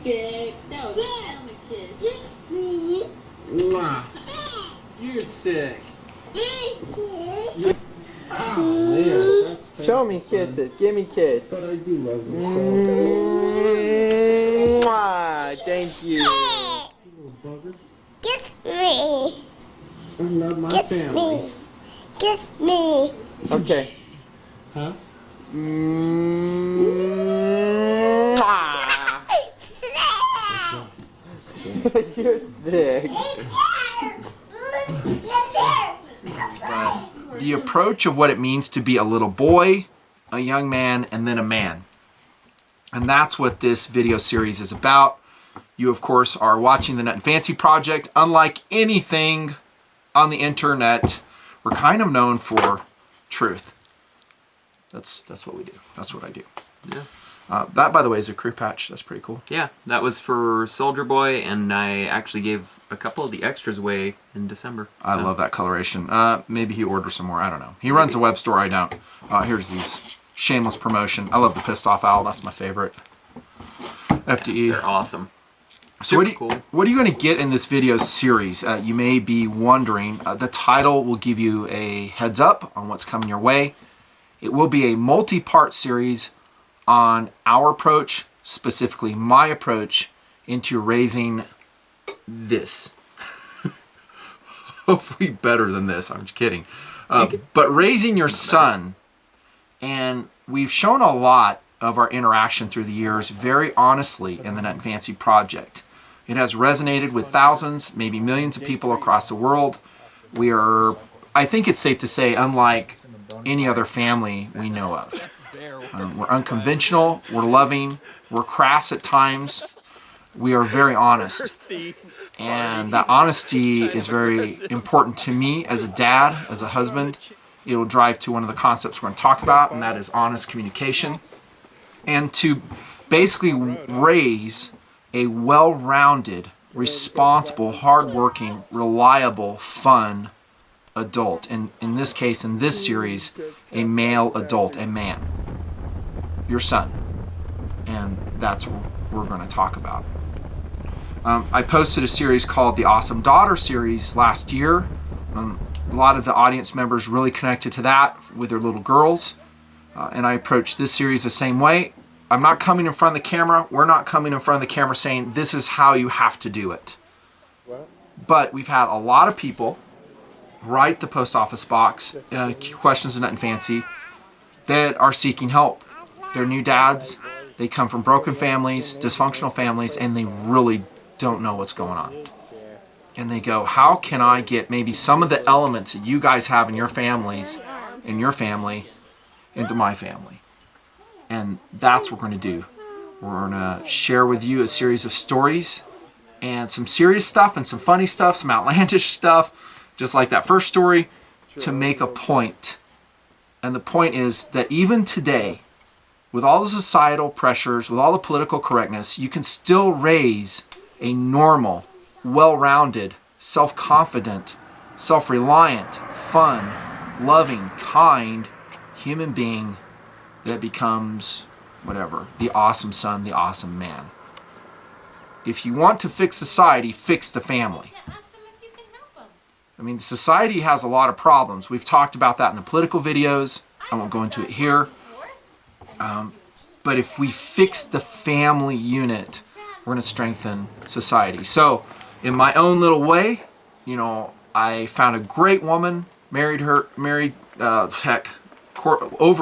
sick. That was a kiss. Kiss me. Mwah. You're sick. Kiss. Oh, man, that's Show me kisses. Give me kiss. But I do love you Mwah. Thank you. so. Little bugger. Kiss me. I love my Kiss family. me. Kiss me. Okay. Huh? Mwah. You're sick. The approach of what it means to be a little boy, a young man, and then a man. And that's what this video series is about. You, of course, are watching the Nutnfancy Project. Unlike anything on the internet, we're kind of known for truth. That's what we do. That's what I do. Yeah. That, by the way, is a crew patch. That's pretty cool. Yeah, that was for Soldier Boy, and I actually gave a couple of the extras away in December. I love that coloration. Maybe he orders some more. I don't know. He runs a web store. I don't. Here's these. Shameless promotion. I love the Pissed Off Owl. That's my favorite. FDE. They're awesome. So what are you going to get in this video series? You may be wondering. The title will give you a heads up on what's coming your way. It will be a multi-part series on our approach, specifically my approach, into raising this. Hopefully better than this. I'm just kidding. But raising your son, and we've shown a lot of our interaction through the years very honestly in the Nutnfancy Project. It has resonated with thousands, maybe millions of people across the world. We are, I think it's safe to say, unlike any other family we know of. We're unconventional, we're loving, we're crass at times, we are very honest. And that honesty is very important to me as a dad, as a husband. It will drive to one of the concepts we're going to talk about, and that is honest communication. And to basically raise a well-rounded, responsible, hardworking, reliable, fun adult. And in this case, in this series, a male adult, a man. Your son. And that's what we're going to talk about. I posted a series called the Awesome Daughter series last year. A lot of the audience members really connected to that with their little girls. And I approached this series the same way. I'm not coming in front of the camera. We're not coming in front of the camera saying this is how you have to do it. But we've had a lot of people write the post office box, questions to Nutnfancy, that are seeking help. They're new dads. They come from broken families, dysfunctional families, and they really don't know what's going on. And they go, how can I get maybe some of the elements that you guys have in your families, in your family, into my family? And that's what we're going to do. We're going to share with you a series of stories and some serious stuff and some funny stuff, some outlandish stuff, just like that first story, to make a point. And the point is that even today, with all the societal pressures, with all the political correctness, you can still raise a normal, well-rounded, self-confident, self-reliant, fun, loving, kind human being that becomes, whatever, the awesome son, the awesome man. If you want to fix society, fix the family. I mean, society has a lot of problems. We've talked about that in the political videos. I won't go into it here. But if we fix the family unit, we're going to strengthen society. So, in my own little way, you know, I found a great woman, married over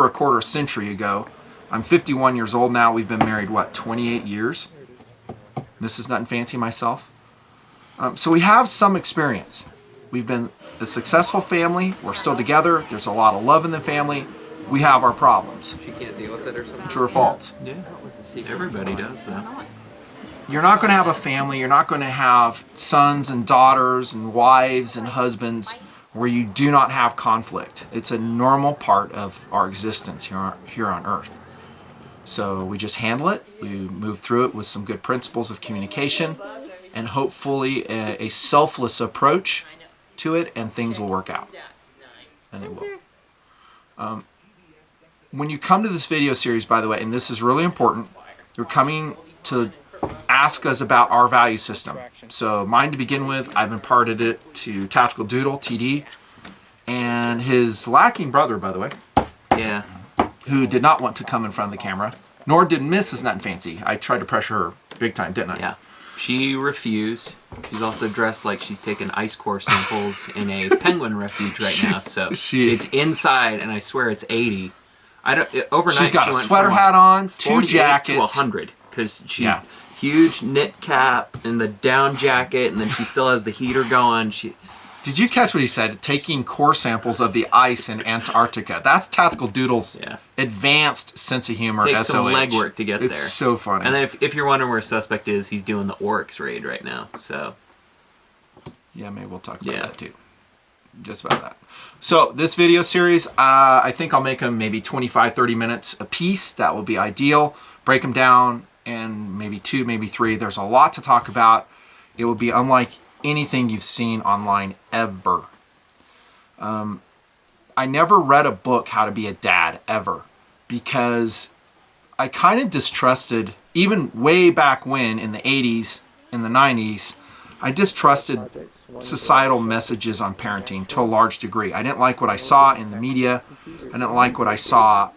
a quarter century ago. I'm 51 years old now. We've been married, 28 years? This is Nutnfancy myself. So we have some experience. We've been a successful family. We're still together. There's a lot of love in the family. We have our problems. She can't deal with it or something? True or false? Yeah, everybody does that. You're not going to have a family. You're not going to have sons and daughters and wives and husbands where you do not have conflict. It's a normal part of our existence here on Earth. So we just handle it. We move through it with some good principles of communication and hopefully a selfless approach to it, and things will work out. And they will. When you come to this video series, by the way, and this is really important, you're coming to ask us about our value system. So mine to begin with, I've imparted it to TacticalDoodle, TD, and his lacking brother, by the way, Yeah. who did not want to come in front of the camera, nor did Mrs. Nutnfancy. I tried to pressure her big time, didn't I? Yeah. She refused. She's also dressed like she's taking ice core samples in a penguin refuge right now. So it's inside, and I swear it's 80. Overnight, she's got she a went sweater from hat on, 2 48 jackets. to 100, because she's huge knit cap and the down jacket, and then she still has the heater going. Did you catch what he said? Taking core samples of the ice in Antarctica. That's TacticalDoodle's advanced sense of humor. Takes some SOH. legwork to get there. It's so funny. And then if you're wondering where Suspect is, he's doing the Oryx raid right now. So yeah, maybe we'll talk about that too. Just about that. So this video series, I think I'll make them maybe 25, 30 minutes a piece. That will be ideal. Break them down and maybe 2, maybe 3. There's a lot to talk about. It will be unlike anything you've seen online ever. I never read a book how to be a dad ever, because I kind of distrusted, even way back when in the 80s, in the 90s, I distrusted societal messages on parenting to a large degree. I didn't like what I saw in the media. I didn't like what I saw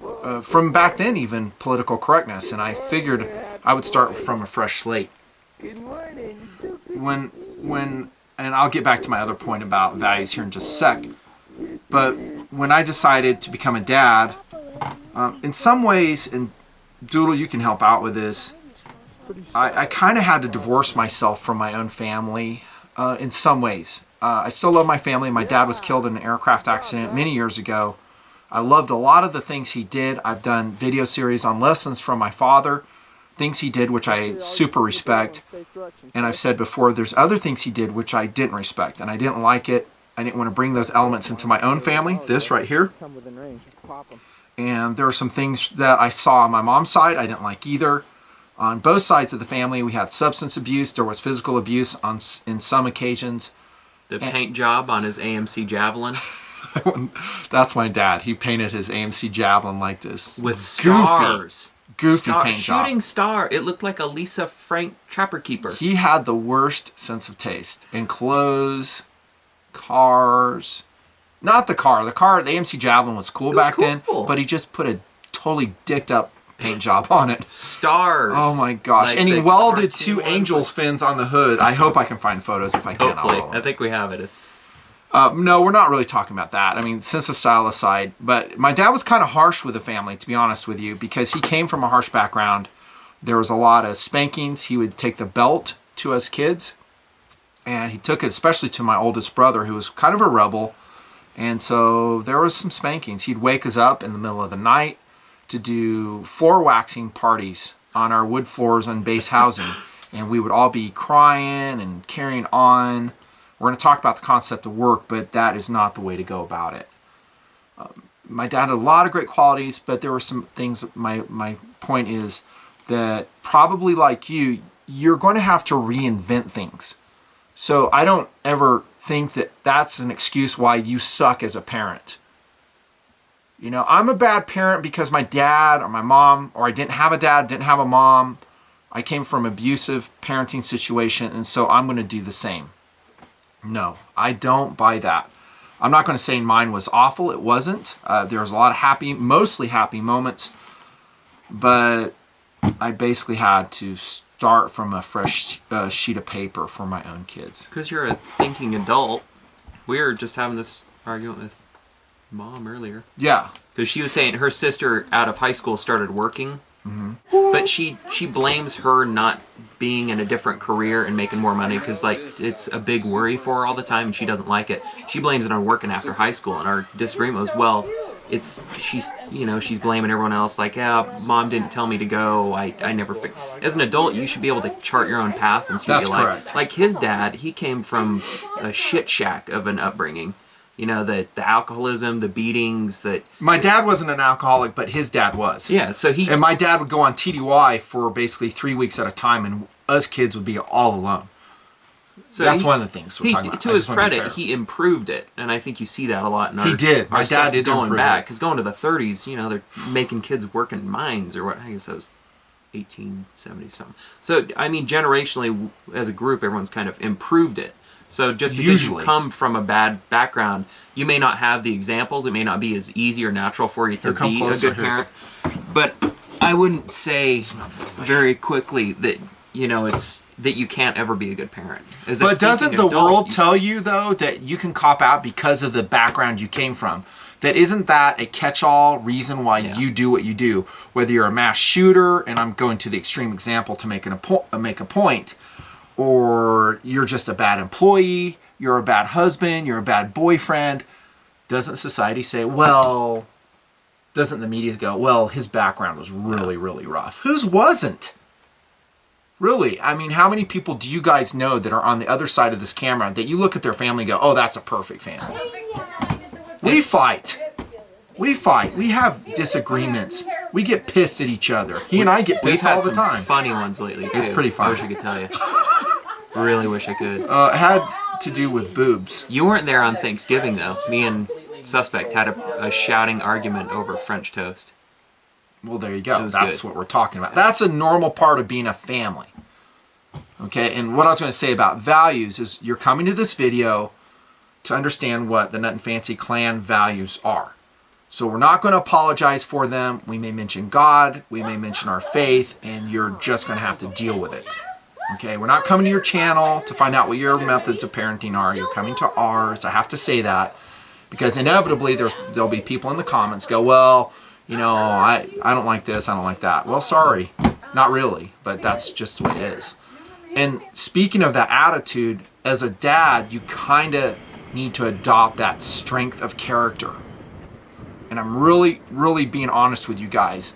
from back then, even political correctness, and I figured I would start from a fresh slate. Good morning. And I'll get back to my other point about values here in just a sec. But when I decided to become a dad, in some ways, and Doodle, you can help out with this, I kind of had to divorce myself from my own family in some ways. I still love my family. My dad was killed in an aircraft accident many years ago. I loved a lot of the things he did. I've done video series on lessons from my father, things he did which I super respect. And I've said before, there's other things he did which I didn't respect, and I didn't like it. I didn't want to bring those elements into my own family, this right here. And there are some things that I saw on my mom's side I didn't like either. On both sides of the family, we had substance abuse. There was physical abuse in some occasions. The paint job on his AMC Javelin. That's my dad. He painted his AMC Javelin like this. With stars. Goofy paint job. Shooting star. It looked like a Lisa Frank Trapper Keeper. He had the worst sense of taste in clothes, cars. Not the car. The AMC Javelin was cool back then, but he just put a totally dicked up paint job on it. Stars. Oh my gosh. Like and he the welded cartoon 2 ones. angels fins on the hood. I hope I can find photos. If I can, Hopefully. I'll I think we have it. It's no, we're not really talking about that. I mean, sense of style aside, but my dad was kind of harsh with the family, to be honest with you, because he came from a harsh background. There was a lot of spankings. He would take the belt to us kids, and he took it especially to my oldest brother, who was kind of a rebel. And so there was some spankings. He'd wake us up in the middle of the night to do floor waxing parties on our wood floors on base housing, and we would all be crying and carrying on. We're going to talk about the concept of work, but that is not the way to go about it. My dad had a lot of great qualities, but there were some things. My point is that probably like you, you're going to have to reinvent things. So I don't ever think that that's an excuse why you suck as a parent. You know, I'm a bad parent because my dad or my mom, or I didn't have a dad, didn't have a mom. I came from an abusive parenting situation, and so I'm going to do the same. No, I don't buy that. I'm not going to say mine was awful. It wasn't. There was a lot of mostly happy moments, but I basically had to start from a fresh sheet of paper for my own kids. because you're a thinking adult. We were just having this argument with Mom earlier. Yeah. Because she was saying her sister out of high school started working. But she blames her not being in a different career and making more money because like it's a big worry for her all the time and she doesn't like it. She blames it on working after high school, and our disagreement was, well, she's blaming everyone else, like, yeah, Mom didn't tell me to go, I never as an adult you should be able to chart your own path and see what you like. Correct. Like his dad, he came from a shit shack of an upbringing. You know, the alcoholism, the beatings, that... My dad wasn't an alcoholic, but his dad was. Yeah, so he... And my dad would go on TDY for basically 3 weeks at a time, and us kids would be all alone. So that's one of the things we're talking about. To his credit, he improved it, and I think you see that a lot in our... He did. Our My dad did going improve back, it. because going to the 30s, you know, they're making kids work in mines, or what, I guess that was 1870 something. So I mean, generationally, as a group, everyone's kind of improved it. So just because you come from a bad background, you may not have the examples. It may not be as easy or natural for you to be a good parent. But I wouldn't say very quickly that, you know, it's that you can't ever be a good parent. But doesn't the world tell you, though, that you can cop out because of the background you came from? That isn't that a catch-all reason why you do what you do? Whether you're a mass shooter, and I'm going to the extreme example to make a point, or you're just a bad employee, you're a bad husband, you're a bad boyfriend, doesn't society say, well, doesn't the media go, well, his background was really, really rough? Whose wasn't? Really? I mean, how many people do you guys know that are on the other side of this camera that you look at their family and go, oh, that's a perfect family? We fight. We fight. We have disagreements. We get pissed at each other. He and I get pissed all the time. Funny ones lately, too. It's pretty funny. I wish I could tell you. Really wish I could. It had to do with boobs. You weren't there on Thanksgiving, though. Me and Suspect had a shouting argument over French toast. Well, there you go. That's what we're talking about. That's a normal part of being a family. Okay, and what I was going to say about values is you're coming to this video to understand what the Nutnfancy clan values are. So we're not going to apologize for them. We may mention God, we may mention our faith, and you're just going to have to deal with it. Okay, we're not coming to your channel to find out what your methods of parenting are. You're coming to ours. I have to say that because inevitably there'll be people in the comments go, well, you know, I don't like this, I don't like that. Well, sorry, not really, but that's just the way it is. And speaking of that attitude, as a dad, you kind of need to adopt that strength of character. And I'm really, really being honest with you guys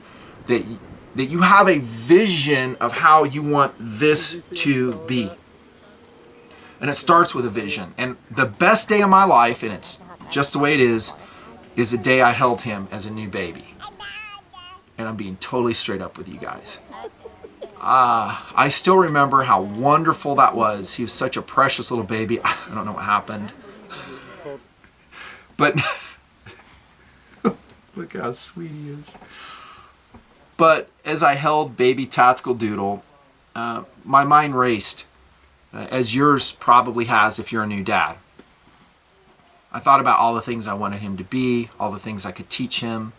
that you have a vision of how you want this to be. And it starts with a vision. And the best day of my life, and it's just the way it is the day I held him as a new baby. And I'm being totally straight up with you guys. I still remember how wonderful that was. He was such a precious little baby. I don't know what happened. But look how sweet he is. But as I held baby TacticalDoodle, my mind raced, as yours probably has if you're a new dad. I thought about all the things I wanted him to be, all the things I could teach him,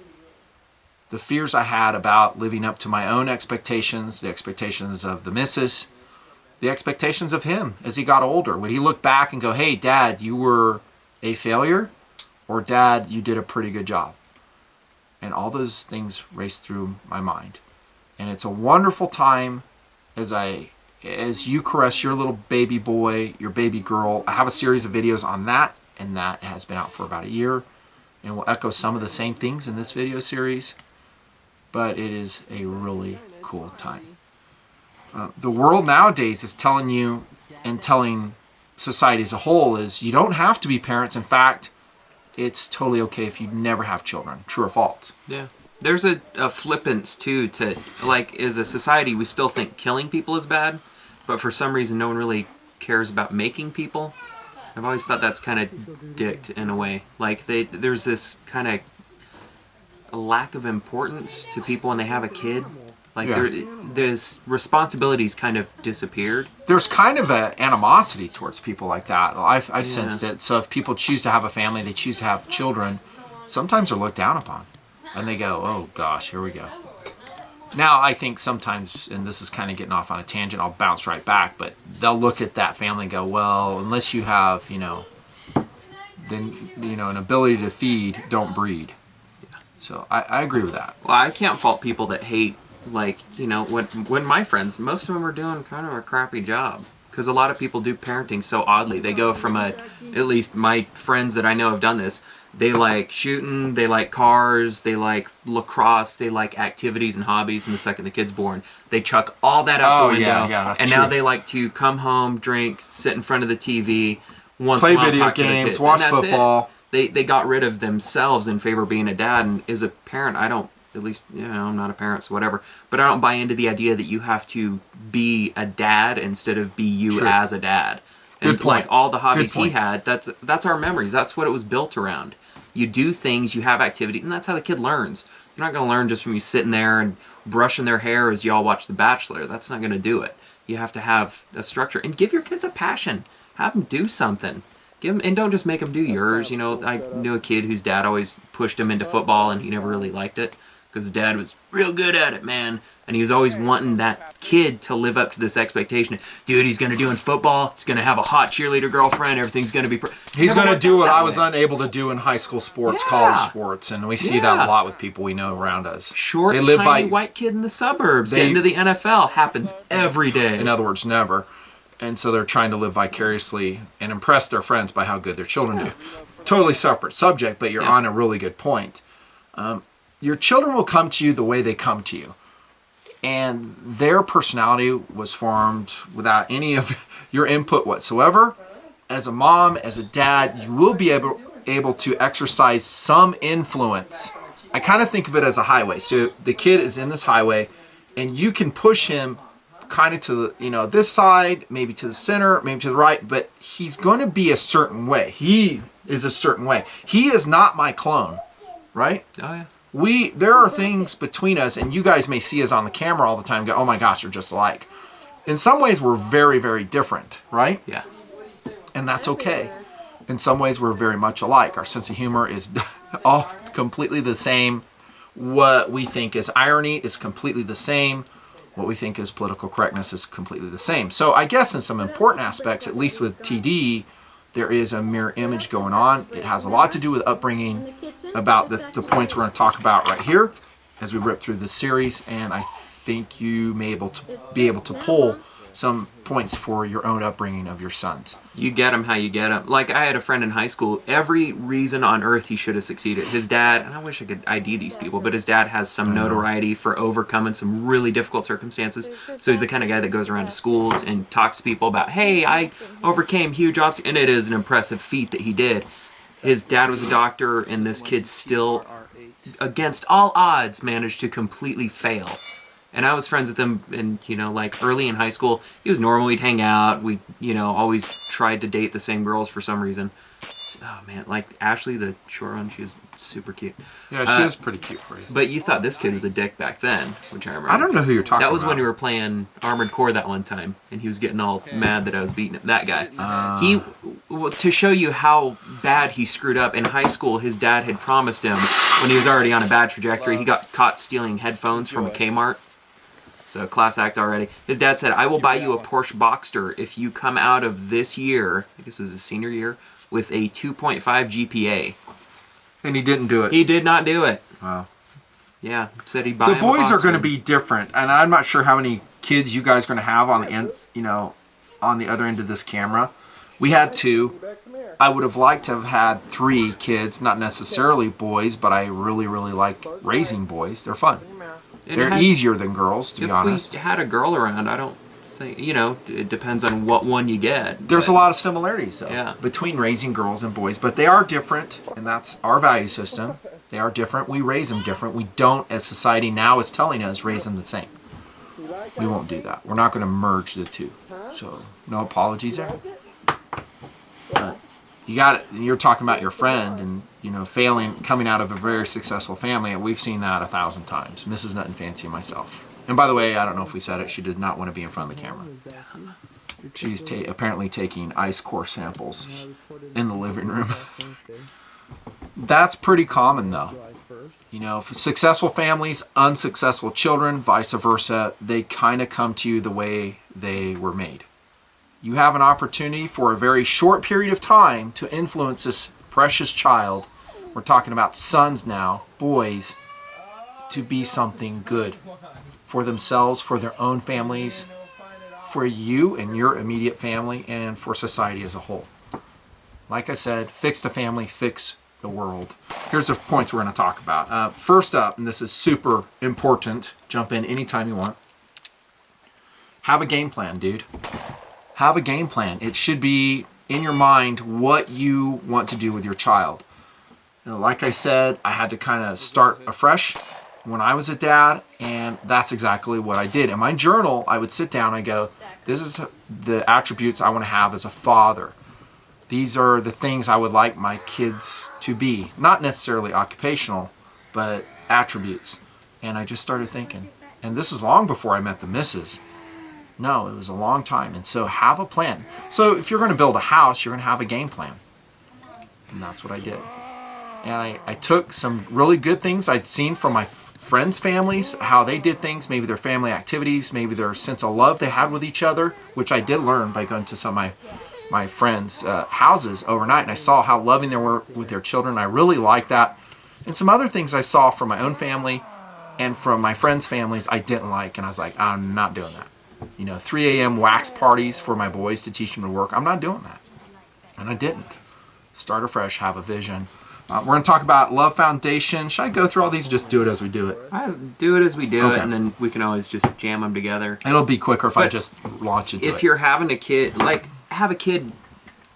the fears I had about living up to my own expectations, the expectations of the missus, the expectations of him as he got older. Would he look back and go, hey, Dad, you were a failure? Or, Dad, you did a pretty good job? And all those things raced through my mind. And it's a wonderful time as you caress your little baby boy, your baby girl. I have a series of videos on that, and that has been out for about a year. And we'll echo some of the same things in this video series. But it is a really cool time. The world nowadays is telling you, and telling society as a whole, is you don't have to be parents. In fact, it's totally okay if you never have children. True or false? Yeah. There's a flippance, too, to, like, as a society, we still think killing people is bad, but for some reason, no one really cares about making people. I've always thought that's kind of dicked in a way. Like, there's this kind of a lack of importance to people when they have a kid. Like, there's responsibilities kind of disappeared. There's kind of an animosity towards people like that. I've sensed it. So if people choose to have a family, they choose to have children, sometimes they're looked down upon. And they go, oh gosh, here we go. Now, I think sometimes, and this is kind of getting off on a tangent, I'll bounce right back, but they'll look at that family and go, well, unless you have, an ability to feed, don't breed. So I agree with that. Well, I can't fault people that hate, like, when my friends, most of them are doing kind of a crappy job. Because a lot of people do parenting so oddly. They go from at least my friends that I know have done this, they like shooting, they like cars, they like lacrosse, they like activities and hobbies, and the second the kid's born, they chuck all that out the window. That's and true. Now they like to come home, drink, sit in front of the TV, once play in a while video talk to their games, kids. watch and that's football. They got rid of themselves in favor of being a dad, and as a parent, I don't, at least, I'm not a parent, so whatever, but I don't buy into the idea that you have to be a dad instead of be you as a dad. And Good point. like all the hobbies he had, that's our memories. That's what it was built around. You do things, you have activity, and that's how the kid learns. You're not going to learn just from you sitting there and brushing their hair as y'all watch The Bachelor. That's not going to do it. You have to have a structure. And give your kids a passion. Have them do something. Give them, and don't just make them do yours. You know, I knew a kid whose dad always pushed him into football, and he never really liked it because his dad was real good at it, man. And he was always wanting that kid to live up to this expectation. Dude, he's going to do in football. He's going to have a hot cheerleader girlfriend. Everything's going to be... He's going to do what I was unable to do in high school sports, college sports. And we see that a lot with people we know around us. Short, tiny white kid in the suburbs getting to the NFL happens every day. In other words, never. And so they're trying to live vicariously and impress their friends by how good their children do. Totally separate subject, but you're on a really good point. Your children will come to you the way they come to you. And their personality was formed without any of your input whatsoever. As a mom, as a dad, you will be able to exercise some influence. I kind of think of it as a highway. So the kid is in this highway, and you can push him kind of to the, this side, maybe to the center, maybe to the right, but he's going to be a certain way. He is a certain way. He is not my clone, right? Oh, yeah. There are things between us, and you guys may see us on the camera all the time and go, oh my gosh, you're just alike. In some ways, we're very, very different, right? Yeah. And that's okay. In some ways, we're very much alike. Our sense of humor is all completely the same. What we think is irony is completely the same. What we think is political correctness is completely the same. So I guess in some important aspects, at least with TD, there is a mirror image going on. It has a lot to do with upbringing, about the points we're going to talk about right here as we rip through this series. And I think you may be able to pull some points for your own upbringing of your sons. You get them how you get them. Like, I had a friend in high school, every reason on earth he should have succeeded. His dad, and I wish I could ID these people, but his dad has some notoriety for overcoming some really difficult circumstances. So he's the kind of guy that goes around to schools and talks to people about, hey, I overcame huge obstacles, and it is an impressive feat that he did. His dad was a doctor, and this kid still, against all odds, managed to completely fail. And I was friends with him, and like early in high school, he was normal. We'd hang out. We, always tried to date the same girls for some reason. Oh man, like Ashley, the short one, she was super cute. Yeah, she was pretty cute for you. But you thought this kid was a dick back then, which I remember. I don't know who you're talking about. That was when we were playing Armored Core that one time, and he was getting all mad that I was beating him. That guy. To show you how bad he screwed up, in high school, his dad had promised him, when he was already on a bad trajectory, he got caught stealing headphones from a Kmart. So class act already. His dad said, I will buy you a Porsche Boxster if you come out of this year, I guess it was his senior year, with a 2.5 GPA. And he didn't do it. He did not do it. Wow. Yeah, said he'd buy The him a boys are Boxster. going to be different, and I'm not sure how many kids you guys are going to have on the end, on the other end of this camera. We had 2. I would have liked to have had 3 kids, not necessarily boys, but I really, really like raising boys. They're fun. They're easier than girls, to be honest. If we had a girl around, I don't think, it depends on what one you get. There's a lot of similarities, though, between raising girls and boys, but they are different, and that's our value system. They are different. We raise them different. We don't, as society now is telling us, raise them the same. We won't do that. We're not going to merge the two. So, no apologies there. But you got it. You're talking about your friend and, failing, coming out of a very successful family, and we've seen that 1,000 times. Mrs. Nutnfancy and myself. And by the way, I don't know if we said it, she did not want to be in front of the camera. She's apparently taking ice core samples in the living room. That's pretty common, though. For successful families, unsuccessful children, vice versa, they kind of come to you the way they were made. You have an opportunity for a very short period of time to influence this precious child. We're talking about sons now, boys, to be something good for themselves, for their own families, for you and your immediate family, and for society as a whole. Like I said, fix the family, fix the world. Here's the points we're going to talk about. First up, and this is super important, jump in anytime you want. Have a game plan, dude. Have a game plan. It should be in your mind what you want to do with your child. Like I said, I had to kind of start afresh when I was a dad, and that's exactly what I did. In my journal, I would sit down and go, this is the attributes I want to have as a father. These are the things I would like my kids to be. Not necessarily occupational, but attributes. And I just started thinking, and this was long before I met the missus. No, it was a long time. And so have a plan. So if you're going to build a house, you're going to have a game plan. And that's what I did. And I took some really good things I'd seen from my friends' families, how they did things, maybe their family activities, maybe their sense of love they had with each other, which I did learn by going to some of my friends' houses overnight. And I saw how loving they were with their children. I really liked that. And some other things I saw from my own family and from my friends' families I didn't like. And I was like, I'm not doing that. 3 a.m. wax parties for my boys to teach them to work. I'm not doing that. And I didn't. Start afresh, have a vision. We're going to talk about Love Foundation. Should I go through all these or just do it as we do it? Do it as we do Okay. it, and then we can always just jam them together. It'll be quicker if I But just launch into it. If you're having a kid, have a kid,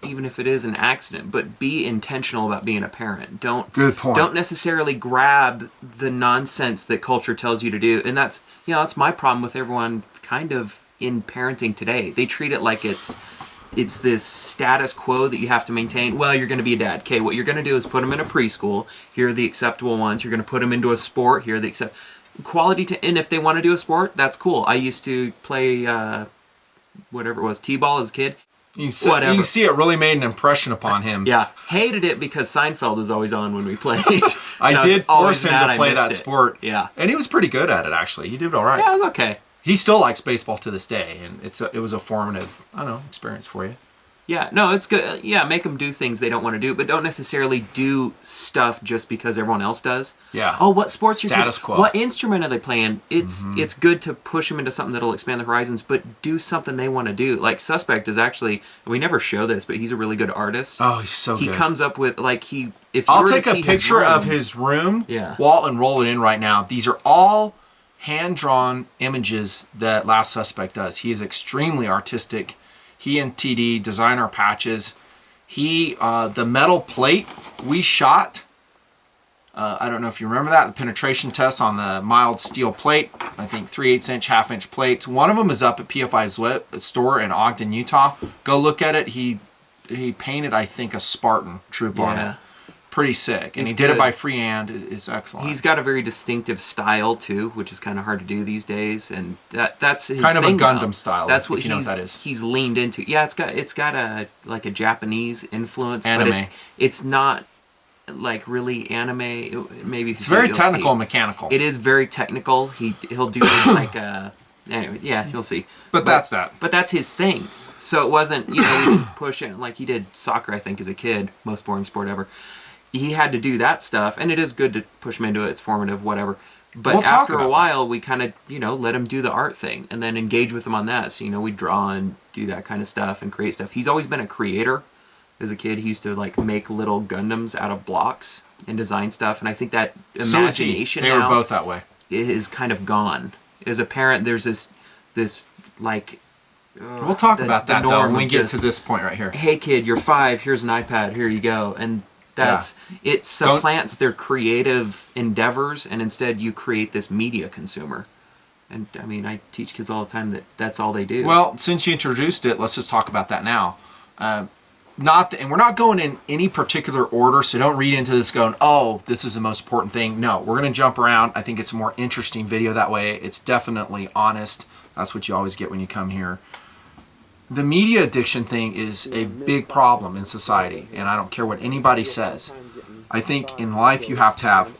even if it is an accident, but be intentional about being a parent. Good point. Don't necessarily grab the nonsense that culture tells you to do. And that's my problem with everyone kind of in parenting today. They treat it like it's this status quo that you have to maintain. Well, you're going to be a dad. Okay, what you're going to do is put them in a preschool. Here are the acceptable ones. You're going to put them into a sport. Here are the and if they want to do a sport, that's cool. I used to play whatever it was, t-ball as a kid. You Whatever. see it really made an impression upon him. Yeah, hated it because Seinfeld was always on when we played. I And did was always force him mad to I play missed that it. sport. Yeah. And he was pretty good at it, actually. He did all right. Yeah, it was okay. He still likes baseball to this day, and it was a formative, experience for you. Yeah, no, it's good. Yeah, make them do things they don't want to do, but don't necessarily do stuff just because everyone else does. Yeah. Oh, what sports are Status quo. What instrument are they playing? It's good to push them into something that'll expand the horizons, but do something they want to do. Like Suspect is actually, we never show this, but he's a really good artist. Oh, he's so good. He comes up with if you I'll were to take a see picture his of room- his room Yeah. wall and roll it in right now. These are all hand-drawn images that Last Suspect does. He is extremely artistic. He and TD design our patches. The metal plate we shot, I don't know if you remember that, the penetration test on the mild steel plate, I think 3/8 inch, half-inch plates. One of them is up at PFI's store in Ogden, Utah. Go look at it. He painted, I think, a Spartan troop on Yeah. it. Pretty sick. And It's he did it good. by freehand. It's excellent. He's got a very distinctive style too, which is kind of hard to do these days, and that's his Kind of a thing Gundam now. style, That's if what you know what that is. He's leaned into. Yeah, it's got a Japanese influence, Anime. but it's not like really anime. Maybe It's very technical and mechanical. It is very technical. He'll do anyway. Yeah, you'll see. But that's that. But that's his thing. So it wasn't we didn't push it like he did soccer. I think as a kid, most boring sport ever. He had to do that stuff, and it is good to push him into it. It's formative, whatever. But We'll talk after a about while, we kind of, let him do the art thing, and then engage with him on that. So, we draw and do that kind of stuff and create stuff. He's always been a creator. As a kid, he used to make little Gundams out of blocks and design stuff. And I think that So is he. imagination They were now both that way. is kind of gone. As a parent, there's this We'll talk about that, though, norm when we of get just, to this point right here. hey kid, you're 5, here's an iPad, here you go. And it supplants their creative endeavors, and instead you create this media consumer. And I teach kids all the time that that's all they do. Well, since you introduced it, let's just talk about that now. And we're not going in any particular order, so don't read into this going, oh, this is the most important thing. No, we're going to jump around. I think it's a more interesting video that way. It's definitely honest. That's what you always get when you come here. The media addiction thing is a big problem in society, and I don't care what anybody says. I think in life you have to have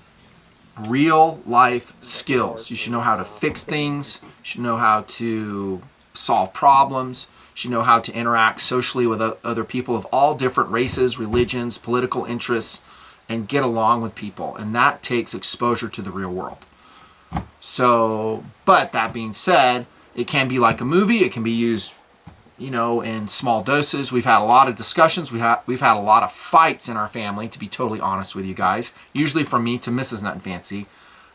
real life skills. You should know how to fix things. You should know how to solve problems. You should know how to interact socially with other people of all different races, religions, political interests, and get along with people. And that takes exposure to the real world. So, but that being said, it can be like a movie. It can be used in small doses. We've had a lot of discussions. We've had a lot of fights in our family, to be totally honest with you guys, usually from me to Mrs. Nutnfancy,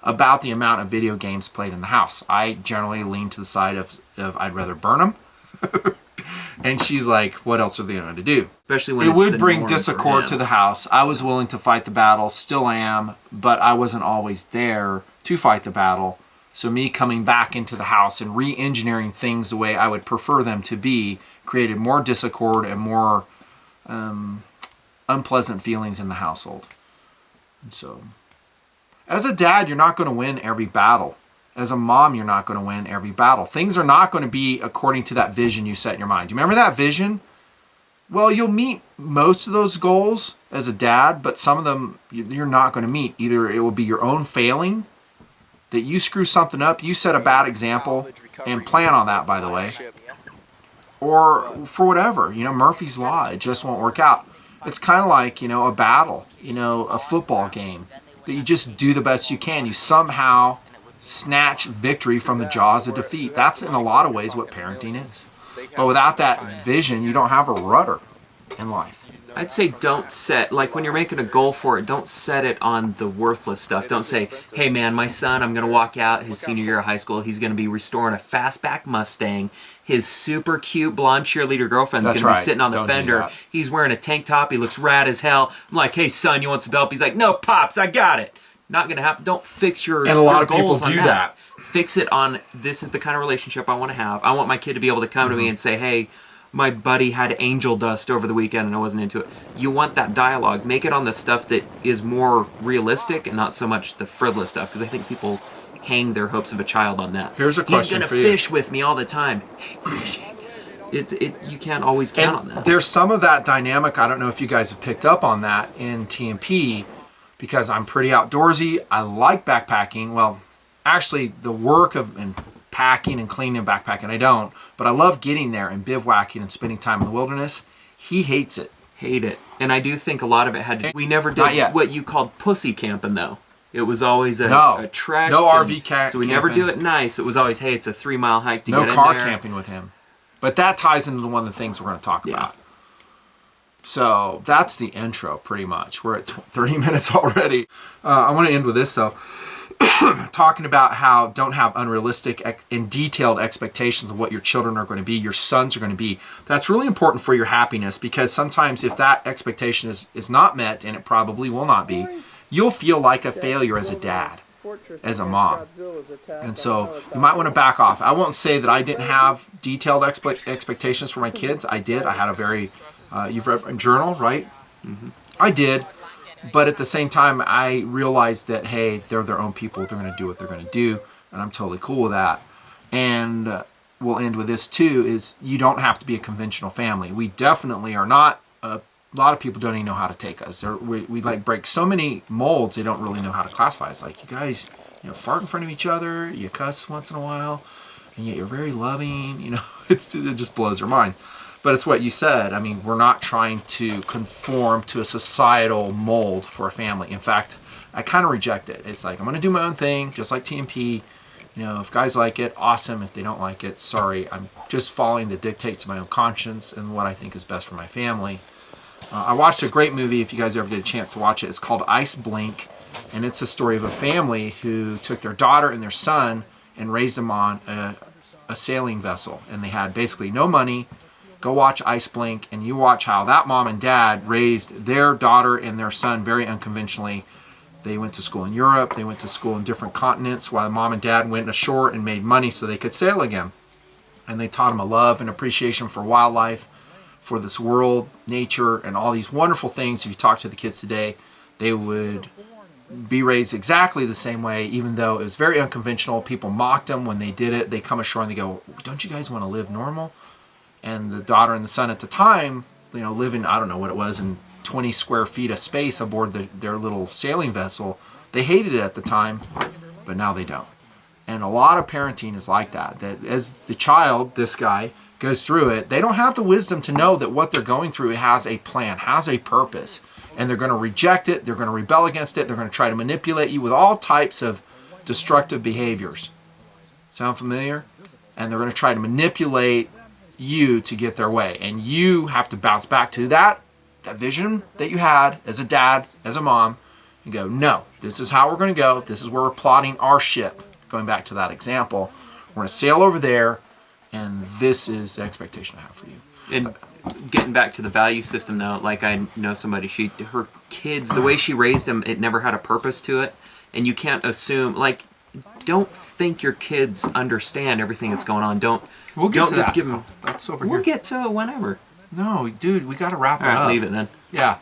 about the amount of video games played in the house. I generally lean to the side of I'd rather burn them. And she's like, what else are they going to do? Especially when it it's would the bring norm for discord him. to the house. I was willing to fight the battle, still am, but I wasn't always there to fight the battle. So me coming back into the house and re-engineering things the way I would prefer them to be created more discord and more unpleasant feelings in the household. And so, As a dad, you're not going to win every battle. As a mom, you're not going to win every battle. Things are not going to be according to that vision you set in your mind. Do you remember that vision? Well, you'll meet most of those goals as a dad, but some of them you're not going to meet. Either it will be your own failing, that you screw something up, you set a bad example, and plan on that, by the way. Or for whatever, Murphy's Law, it just won't work out. It's kind of like, a battle, a football game, that you just do the best you can. You somehow snatch victory from the jaws of defeat. That's in a lot of ways what parenting is. But without that vision, you don't have a rudder in life. I'd say don't set, like when you're making a goal for it, don't set it on the worthless stuff. Don't say, hey man, my son, I'm going to walk out his senior year of high school. He's going to be restoring a fastback Mustang. His super cute blonde cheerleader girlfriend's going to be sitting on the fender. He's wearing a tank top. He looks rad as hell. I'm like, hey son, you want some help? He's like, no, Pops, I got it. Not going to happen. Don't fix your And a lot of people goals do on that. Fix it on, this is the kind of relationship I want to have. I want my kid to be able to come to me and say, hey, my buddy had angel dust over the weekend and I wasn't into it. You want that dialogue. Make it on the stuff that is more realistic and not so much the frivolous stuff, because I think people hang their hopes of a child on that. Here's a question He's for going you. to fish with me all the time. Hey, fishing. You can't always count on that. There's some of that dynamic. I don't know if you guys have picked up on that in TNP, because I'm pretty outdoorsy. I like backpacking. Well, actually, the work of and packing and cleaning and backpacking, I don't. But I love getting there and bivouacking and spending time in the wilderness. He hates it. Hate it. And I do think a lot of it had to... We never Not did yet. what you called pussy camping, though. It was always a trek. No RV So we never camping. do it nice. It was always, hey, it's a 3-mile hike to No get in car there. camping with him. But that ties into one of the things we're going to talk about. So that's the intro, pretty much. We're at 30 minutes already. I want to end with this, though. Talking about how don't have unrealistic and detailed expectations of what your children are going to be, your sons are going to be. That's really important for your happiness, because sometimes if that expectation is not met, and it probably will not be, you'll feel like a failure as a dad, as a mom. And so you might want to back off. I won't say that I didn't have detailed expectations for my kids. I did. I had a very, you've read a journal, right? Mm-hmm. I did. But at the same time, I realized that, hey, they're their own people. They're going to do what they're going to do. And I'm totally cool with that. And we'll end with this, too, is you don't have to be a conventional family. We definitely are not. A lot of people don't even know how to take us. We like break so many molds, they don't really know how to classify. It's like, you guys, fart in front of each other. You cuss once in a while. And yet you're very loving. It just blows your mind. But it's what you said. I mean, we're not trying to conform to a societal mold for a family. In fact, I kind of reject it. It's like, I'm going to do my own thing, just like TNP. If guys like it, awesome. If they don't like it, sorry. I'm just following the dictates of my own conscience and what I think is best for my family. I watched a great movie, if you guys ever get a chance to watch it. It's called Ice Blink, and it's a story of a family who took their daughter and their son and raised them on a sailing vessel. And they had basically no money. Go watch Ice Blink, and you watch how that mom and dad raised their daughter and their son very unconventionally. They went to school in Europe. They went to school in different continents, while mom and dad went ashore and made money so they could sail again. And they taught them a love and appreciation for wildlife, for this world, nature, and all these wonderful things. If you talk to the kids today, they would be raised exactly the same way, even though it was very unconventional. People mocked them when they did it. They come ashore and they go, don't you guys want to live normal? And the daughter and the son at the time, living, I don't know what it was, in 20 square feet of space aboard their little sailing vessel. They hated it at the time, but now they don't. And a lot of parenting is like that. That as the child, this guy, goes through it, they don't have the wisdom to know that what they're going through has a plan, has a purpose. And they're going to reject it. They're going to rebel against it. They're going to try to manipulate you with all types of destructive behaviors. Sound familiar? And they're going to try to manipulate you to get their way, and you have to bounce back to that vision that you had as a dad, as a mom, and go, no, this is how we're going to go. This is where we're plotting our ship. Going back to that example, we're going to sail over there, and this is the expectation I have for you. And getting back to the value system, though, like I know somebody, her kids, the way she raised them, it never had a purpose to it, and you can't assume, like, don't think your kids understand everything that's going on. We'll get don't to just that. give them. That's over We'll here. get to it whenever. No, dude, we got to wrap it All right, up. leave it then. Yeah.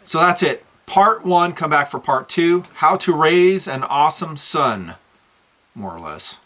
So that's it. Part 1, come back for part 2. How to raise an awesome son, more or less.